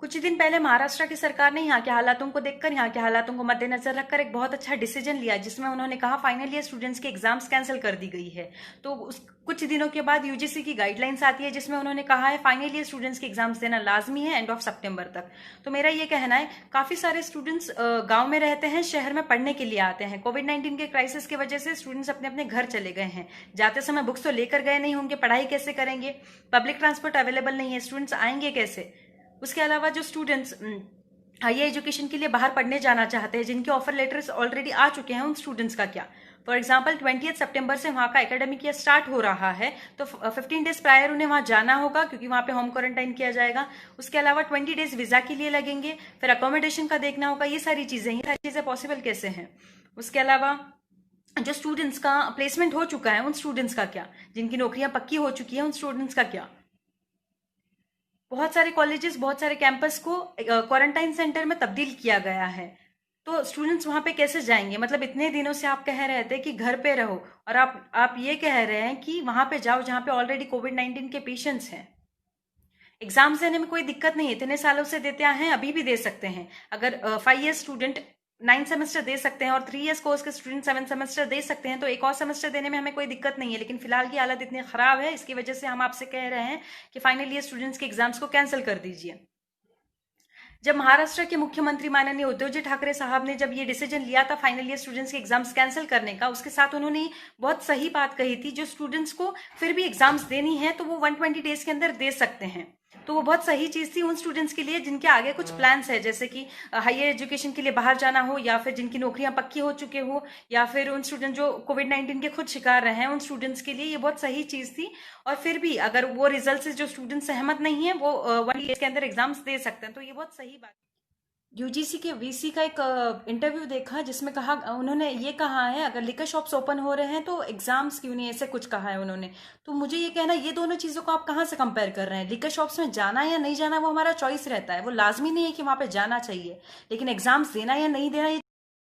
कुछ ही दिन पहले महाराष्ट्र की सरकार ने यहाँ के हालातों को देखकर, यहाँ के हालातों को मद्देनजर रखकर एक बहुत अच्छा डिसीजन लिया, जिसमें उन्होंने कहा फाइनल ईयर स्टूडेंट्स के एग्जाम्स कैंसिल कर दी गई है। तो उस कुछ दिनों के बाद यूजीसी की गाइडलाइंस आती है, जिसमें उन्होंने कहा है फाइनल ईयर स्टूडेंट्स के एग्जाम्स देना लाजमी है एंड ऑफ सितंबर तक। तो मेरा ये कहना है, काफी सारे स्टूडेंट्स गांव में रहते हैं, शहर में पढ़ने के लिए आते हैं। कोविड-19 के क्राइसिस की वजह से स्टूडेंट्स अपने अपने घर चले गए हैं। जाते समय बुक्स तो लेकर गए नहीं होंगे, पढ़ाई कैसे करेंगे? पब्लिक ट्रांसपोर्ट अवेलेबल नहीं है, स्टूडेंट्स आएंगे कैसे? उसके अलावा जो स्टूडेंट्स हायर एजुकेशन के लिए बाहर पढ़ने जाना चाहते हैं, जिनके ऑफर लेटर्स ऑलरेडी आ चुके हैं, उन स्टूडेंट्स का क्या? फॉर एग्जाम्पल 20 सितंबर से वहां का एकेडमिक ईयर स्टार्ट हो रहा है, तो 15 डेज प्रायर उन्हें वहां जाना होगा, क्योंकि वहां पे होम क्वारंटाइन किया जाएगा। उसके अलावा 20 डेज वीजा के लिए लगेंगे, फिर अकोमोडेशन का देखना होगा। ये सारी चीजें पॉसिबल कैसे हैं? उसके अलावा जो स्टूडेंट्स का प्लेसमेंट हो चुका है, उन स्टूडेंट्स का क्या? जिनकी नौकरियां पक्की हो चुकी है, उन स्टूडेंट्स का क्या? बहुत सारे कॉलेजेस, बहुत सारे कैंपस को क्वारंटाइन सेंटर में तब्दील किया गया है। तो स्टूडेंट्स वहां पे कैसे जाएंगे? मतलब इतने दिनों से आप कह रहे थे कि घर पे रहो, और आप ये कह रहे हैं कि वहां पे जाओ जहां पे ऑलरेडी कोविड-19 के पेशेंट्स हैं। एग्जाम्स देने में कोई दिक्कत नहीं है, इतने सालों से देते आए हैं, अभी भी दे सकते हैं। अगर 5 ईयर स्टूडेंट 9 सेमेस्टर दे सकते हैं और 3 ईयर्स कोर्स के स्टूडेंट 7 सेमेस्टर दे सकते हैं, तो एक और सेमेस्टर देने में हमें कोई दिक्कत नहीं है। लेकिन फिलहाल की हालत इतनी खराब है, इसकी वजह से हम आपसे कह रहे हैं कि फाइनल ईयर स्टूडेंट्स के एग्जाम्स को कैंसिल कर दीजिए। जब महाराष्ट्र के मुख्यमंत्री माननीय उद्धव जी ठाकरे साहब ने जब ये डिसीजन लिया था फाइनल ईयर स्टूडेंट्स के एग्जाम्स कैंसिल करने का, उसके साथ उन्होंने बहुत सही बात कही थी, जो स्टूडेंट्स को फिर भी एग्जाम्स देनी है तो वो 120 डेज के अंदर दे सकते हैं। तो वो बहुत सही चीज थी उन स्टूडेंट्स के लिए जिनके आगे कुछ प्लान्स है, जैसे कि हायर एजुकेशन के लिए बाहर जाना हो, या फिर जिनकी नौकरियां पक्की हो चुके हो, या फिर उन स्टूडेंट जो कोविड-19 के खुद शिकार रहे हैं, उन स्टूडेंट्स के लिए ये बहुत सही चीज थी। और फिर भी अगर वो रिजल्ट से जो स्टूडेंट सहमत नहीं है, वो 1 ईयर के अंदर एग्जाम्स दे सकते हैं। तो ये बहुत सही बात। यूजीसी के वीसी का एक इंटरव्यू देखा, जिसमें कहा, उन्होंने ये कहा है अगर लिकर शॉप्स ओपन हो रहे हैं तो एग्जाम्स क्यों नहीं, ऐसे कुछ कहा है उन्होंने। तो मुझे ये कहना, ये दोनों चीजों को आप कहाँ से कंपेयर कर रहे हैं? लिकर शॉप्स में जाना या नहीं जाना वो हमारा चॉइस रहता है, वो लाजमी नहीं है कि वहां पे जाना चाहिए, लेकिन एग्जाम्स देना या नहीं देना ये